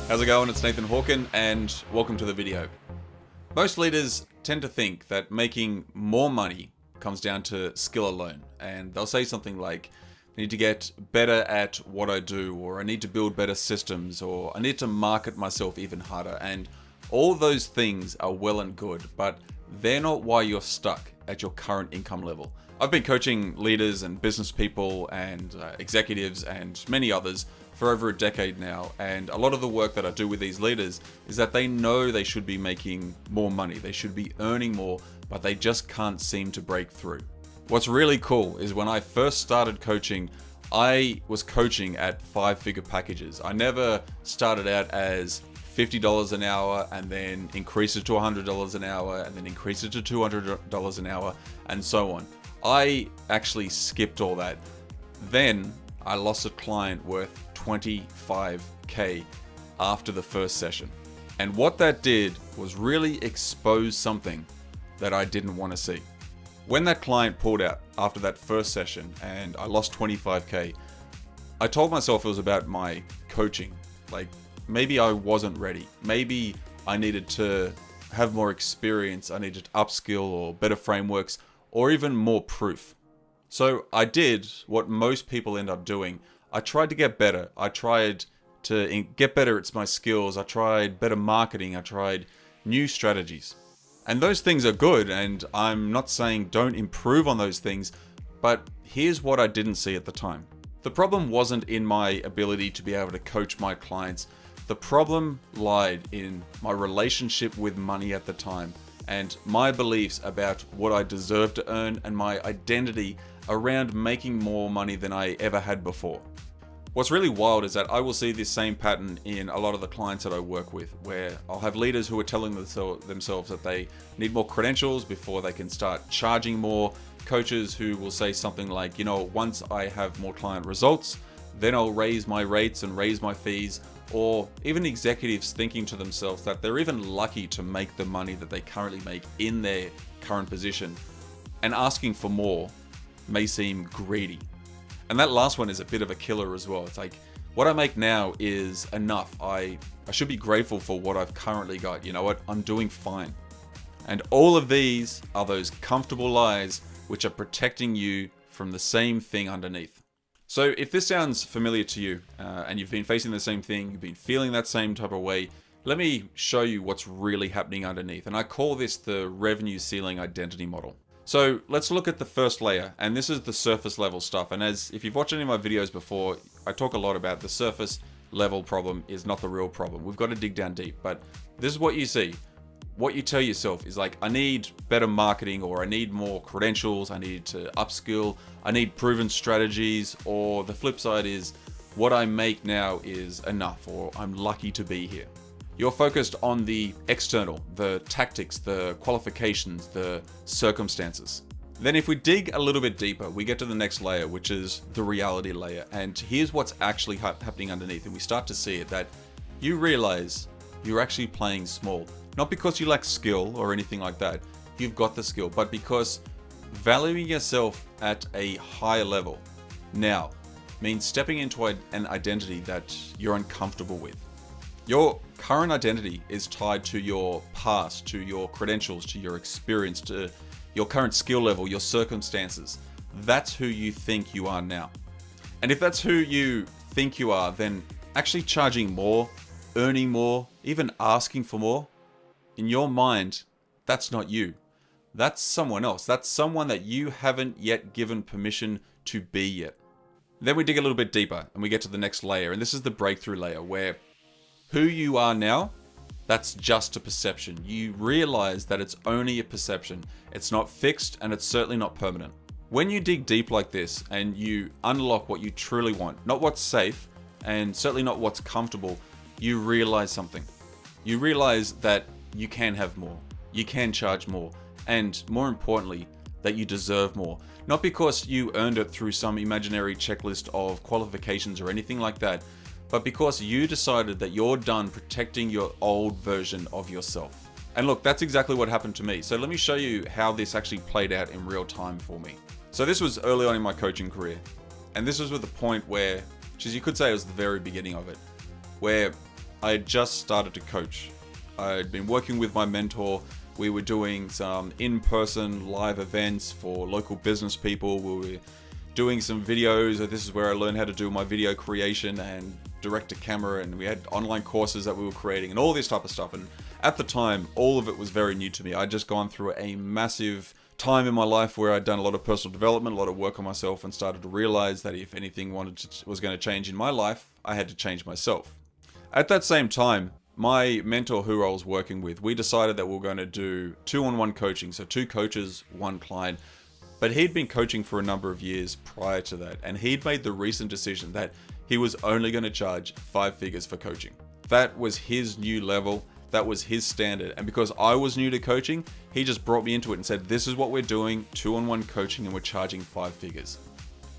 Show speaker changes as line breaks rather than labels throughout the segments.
How's it going? It's Nathan Hawken and welcome to the video. Most leaders tend to think that making more money comes down to skill alone, and they'll say something like, I need to get better at what I do, or I need to build better systems, or I need to market myself even harder. And all those things are well and good, but they're not why you're stuck at your current income level. I've been coaching leaders and business people and executives and many others for over a decade now, and a lot of the work that I do with these leaders is that they know they should be making more money, they should be earning more, but they just can't seem to break through. What's really cool is when I first started coaching, I was coaching at 5-figure packages. I never started out as $50 an hour and then increased it to $100 an hour and then increased it to $200 an hour and so on. I actually skipped all that. Then I lost a client worth $25K after the first session. And what that did was really expose something that I didn't want to see. When that client pulled out after that first session and I lost $25K, I told myself it was about my coaching. Like, maybe I wasn't ready. Maybe I needed to have more experience. I needed to upskill or better frameworks or even more proof. So I did what most people end up doing. I tried to get better. I tried to get better at my skills. I tried better marketing. I tried new strategies. And those things are good, and I'm not saying don't improve on those things, but here's what I didn't see at the time. The problem wasn't in my ability to be able to coach my clients. The problem lied in my relationship with money at the time and my beliefs about what I deserved to earn and my identity around making more money than I ever had before. What's really wild is that I will see this same pattern in a lot of the clients that I work with, where I'll have leaders who are telling themselves that they need more credentials before they can start charging more, coaches who will say something like, once I have more client results, then I'll raise my rates and raise my fees, or even executives thinking to themselves that they're even lucky to make the money that they currently make in their current position, and asking for more may seem greedy. And that last one is a bit of a killer as well. It's like, what I make now is enough. I should be grateful for what I've currently got. You know what? I'm doing fine. And all of these are those comfortable lies which are protecting you from the same thing underneath. So if this sounds familiar to you and you've been facing the same thing, you've been feeling that same type of way, let me show you what's really happening underneath. And I call this the revenue ceiling identity model. So let's look at the first layer, and this is the surface level stuff. And if you've watched any of my videos before, I talk a lot about the surface level problem is not the real problem. We've got to dig down deep, but this is what you see. What you tell yourself is like, I need better marketing, or I need more credentials, I need to upskill, I need proven strategies, or the flip side is what I make now is enough, or I'm lucky to be here. You're focused on the external, the tactics, the qualifications, the circumstances. Then if we dig a little bit deeper, we get to the next layer, which is the reality layer. And here's what's actually happening underneath. And we start to see it, that you realize you're actually playing small. Not because you lack skill or anything like that. You've got the skill, but because valuing yourself at a higher level now means stepping into an identity that you're uncomfortable with. Your current identity is tied to your past, to your credentials, to your experience, to your current skill level, your circumstances. That's who you think you are now. And if that's who you think you are, then actually charging more, earning more, even asking for more, in your mind, that's not you. That's someone else. That's someone that you haven't yet given permission to be yet. Then we dig a little bit deeper and we get to the next layer. And this is the breakthrough layer, where who you are now, that's just a perception. You realize that it's only a perception. It's not fixed, and it's certainly not permanent. When you dig deep like this and you unlock what you truly want, not what's safe and certainly not what's comfortable, you realize something. You realize that you can have more, you can charge more, and more importantly, that you deserve more. Not because you earned it through some imaginary checklist of qualifications or anything like that, but because you decided that you're done protecting your old version of yourself. And look, that's exactly what happened to me. So let me show you how this actually played out in real time for me. So this was early on in my coaching career. And this was at the point where, which is, you could say it was the very beginning of it, where I had just started to coach. I'd been working with my mentor. We were doing some in-person live events for local business people. We were doing some videos. This is where I learned how to do my video creation and direct to camera, and we had online courses that we were creating and all this type of stuff. And at the time, all of it was very new to me. I'd just gone through a massive time in my life where I'd done a lot of personal development, a lot of work on myself, and started to realize that if anything was going to change in my life, I had to change myself. At that same time, my mentor who I was working with, we decided that we were going to do 2-on-1 coaching. So 2 coaches, 1 client. But he'd been coaching for a number of years prior to that. And he'd made the recent decision that he was only going to charge 5 figures for coaching. That was his new level. That was his standard. And because I was new to coaching, he just brought me into it and said, this is what we're doing, 2-on-1 coaching, and we're charging 5 figures.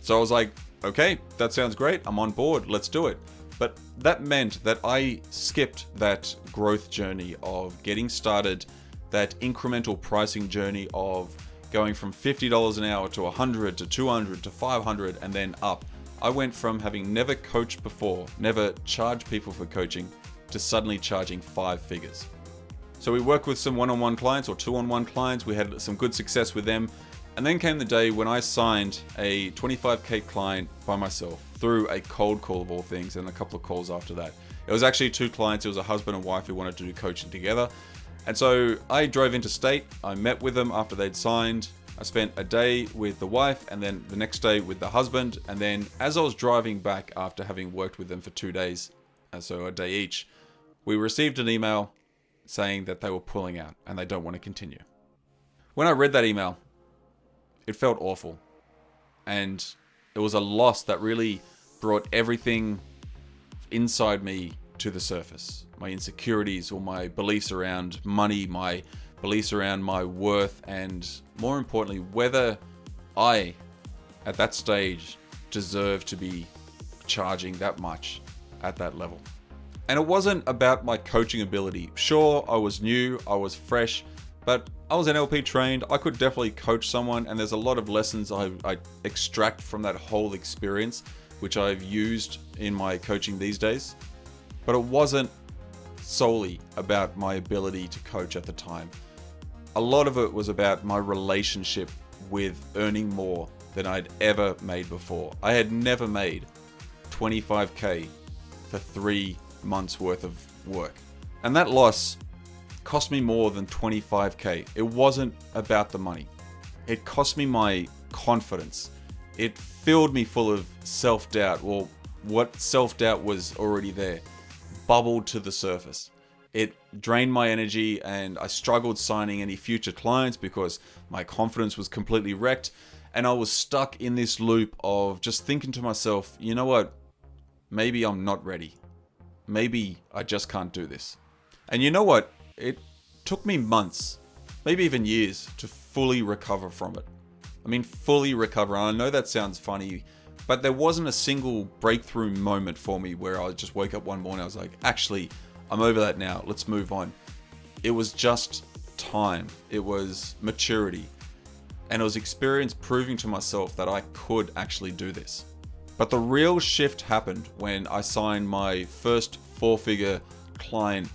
So I was like, okay, that sounds great. I'm on board. Let's do it. But that meant that I skipped that growth journey of getting started, that incremental pricing journey of going from $50 an hour to $100 to $200 to $500 and then up. I went from having never coached before, never charged people for coaching, to suddenly charging 5 figures. So we worked with some 1-on-1 clients or 2-on-1 clients. We had some good success with them. And then came the day when I signed a 25K client by myself through a cold call of all things, and a couple of calls after that. It was actually 2 clients. It was a husband and wife who wanted to do coaching together. And so I drove interstate. I met with them after they'd signed. I spent a day with the wife and then the next day with the husband. And then as I was driving back after having worked with them for 2 days, so a day each, we received an email saying that they were pulling out and they don't want to continue. When I read that email, it felt awful. And it was a loss that really brought everything inside me to the surface. My insecurities or my beliefs around money, my beliefs around my worth, and more importantly, whether I, at that stage, deserve to be charging that much at that level. And it wasn't about my coaching ability. Sure, I was new, I was fresh, but I was NLP trained. I could definitely coach someone, and there's a lot of lessons I extract from that whole experience, which I've used in my coaching these days. But it wasn't solely about my ability to coach at the time. A lot of it was about my relationship with earning more than I'd ever made before. I had never made 25K for 3 months worth of work. And that loss cost me more than 25K. It wasn't about the money. It cost me my confidence. It filled me full of self-doubt. Well, what self-doubt was already there bubbled to the surface. It drained my energy, and I struggled signing any future clients because my confidence was completely wrecked. And I was stuck in this loop of just thinking to myself, you know what? Maybe I'm not ready. Maybe I just can't do this. And you know what? It took me months, maybe even years, to fully recover from it. I mean, fully recover. And I know that sounds funny, but there wasn't a single breakthrough moment for me where I just woke up one morning, I was like, actually, I'm over that now. Let's move on. It was just time. It was maturity. And it was experience proving to myself that I could actually do this. But the real shift happened when I signed my first 4-figure client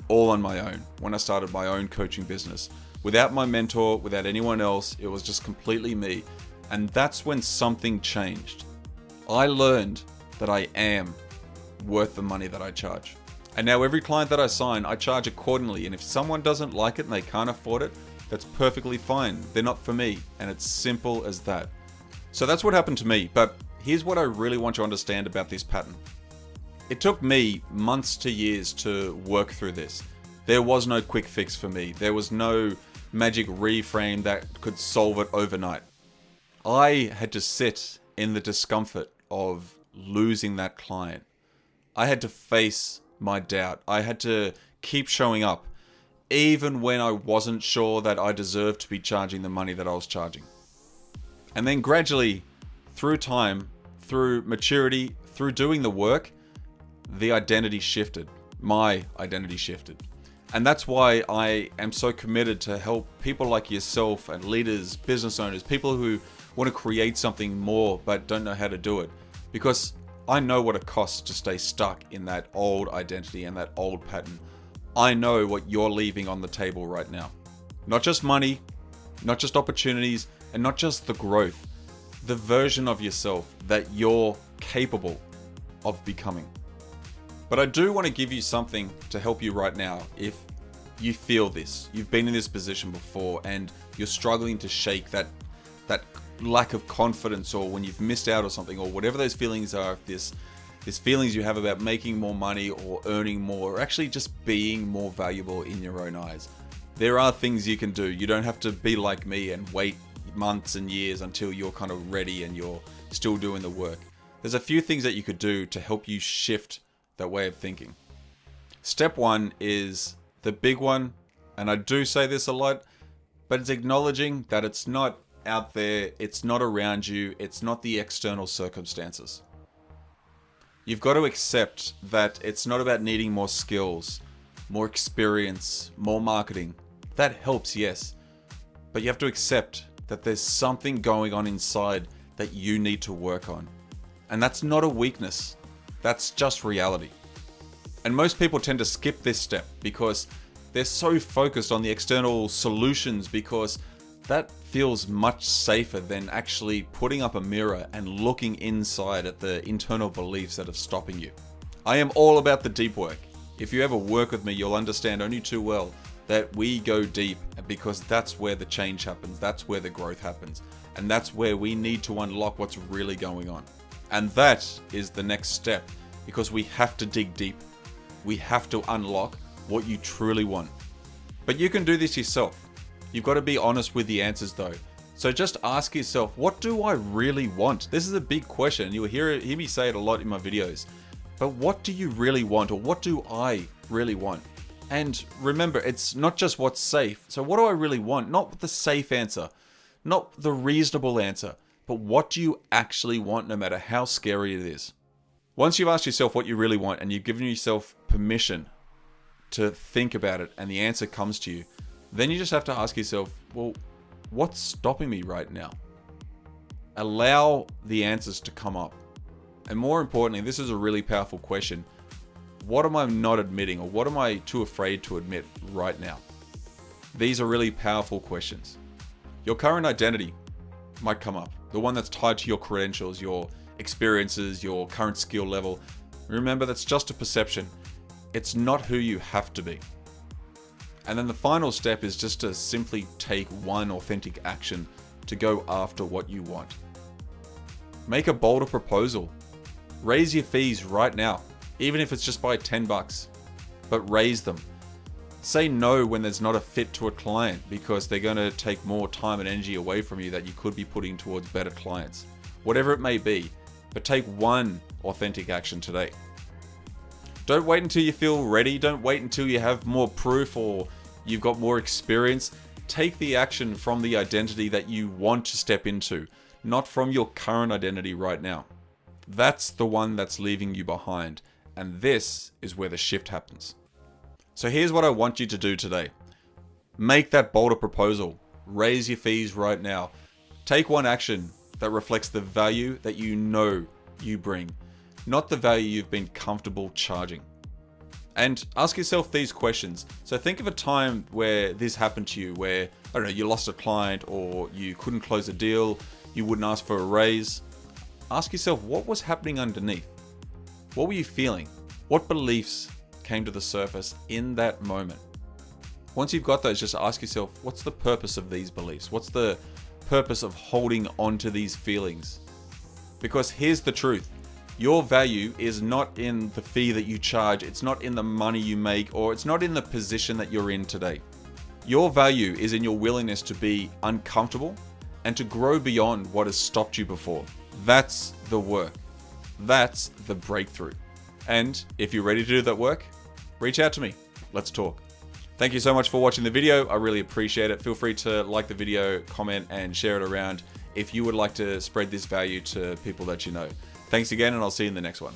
all on my own, when I started my own coaching business. Without my mentor, without anyone else, it was just completely me. And that's when something changed. I learned that I am worth the money that I charge. And now every client that I sign, I charge accordingly. And if someone doesn't like it and they can't afford it, that's perfectly fine. They're not for me. And it's simple as that. So that's what happened to me. But here's what I really want you to understand about this pattern. It took me months to years to work through this. There was no quick fix for me. There was no magic reframe that could solve it overnight. I had to sit in the discomfort of losing that client. I had to face my doubt. I had to keep showing up, even when I wasn't sure that I deserved to be charging the money that I was charging. And then gradually, through time, through maturity, through doing the work, the identity shifted. My identity shifted. And that's why I am so committed to help people like yourself and leaders, business owners, people who want to create something more but don't know how to do it. Because I know what it costs to stay stuck in that old identity and that old pattern. I know what you're leaving on the table right now. Not just money, not just opportunities, and not just the growth. The version of yourself that you're capable of becoming. But I do want to give you something to help you right now if you feel this. You've been in this position before and you're struggling to shake that lack of confidence, or when you've missed out or something, or whatever those feelings are, this feelings you have about making more money or earning more, or actually just being more valuable in your own eyes. There are things you can do. You don't have to be like me and wait months and years until you're kind of ready and you're still doing the work. There's a few things that you could do to help you shift that way of thinking. Step one is the big one, and I do say this a lot, but it's acknowledging that it's not out there, it's not around you, it's not the external circumstances. You've got to accept that it's not about needing more skills, more experience, more marketing. That helps, yes, but you have to accept that there's something going on inside that you need to work on. And that's not a weakness, that's just reality. And most people tend to skip this step because they're so focused on the external solutions, because that feels much safer than actually putting up a mirror and looking inside at the internal beliefs that are stopping you. I am all about the deep work. If you ever work with me, you'll understand only too well that we go deep, because that's where the change happens, that's where the growth happens, and that's where we need to unlock what's really going on. And that is the next step, because we have to dig deep. We have to unlock what you truly want. But you can do this yourself. You've got to be honest with the answers though. So just ask yourself, what do I really want? This is a big question. You'll hear me say it a lot in my videos. But what do you really want, or what do I really want? And remember, it's not just what's safe. So what do I really want? Not the safe answer, not the reasonable answer, but what do you actually want, no matter how scary it is? Once you've asked yourself what you really want and you've given yourself permission to think about it and the answer comes to you, then you just have to ask yourself, well, what's stopping me right now? Allow the answers to come up. And more importantly, this is a really powerful question. What am I not admitting, or what am I too afraid to admit right now? These are really powerful questions. Your current identity might come up. The one that's tied to your credentials, your experiences, your current skill level. Remember, that's just a perception. It's not who you have to be. And then the final step is just to simply take one authentic action to go after what you want. Make a bolder proposal. Raise your fees right now, even if it's just by $10, but raise them. Say no when there's not a fit to a client, because they're going to take more time and energy away from you that you could be putting towards better clients. Whatever it may be, but take one authentic action today. Don't wait until you feel ready. Don't wait until you have more proof or you've got more experience. Take the action from the identity that you want to step into, not from your current identity right now. That's the one that's leaving you behind. And this is where the shift happens. So here's what I want you to do today. Make that bolder proposal. Raise your fees right now. Take one action that reflects the value that you know you bring, not the value you've been comfortable charging. And ask yourself these questions. So think of a time where this happened to you, where, I don't know, you lost a client or you couldn't close a deal, you wouldn't ask for a raise. Ask yourself, what was happening underneath? What were you feeling? What beliefs came to the surface in that moment? Once you've got those, just ask yourself, what's the purpose of these beliefs? What's the purpose of holding on to these feelings? Because here's the truth. Your value is not in the fee that you charge. It's not in the money you make, or it's not in the position that you're in today. Your value is in your willingness to be uncomfortable and to grow beyond what has stopped you before. That's the work. That's the breakthrough. And if you're ready to do that work, reach out to me. Let's talk. Thank you so much for watching the video. I really appreciate it. Feel free to like the video, comment, and share it around if you would like to spread this value to people that you know. Thanks again, and I'll see you in the next one.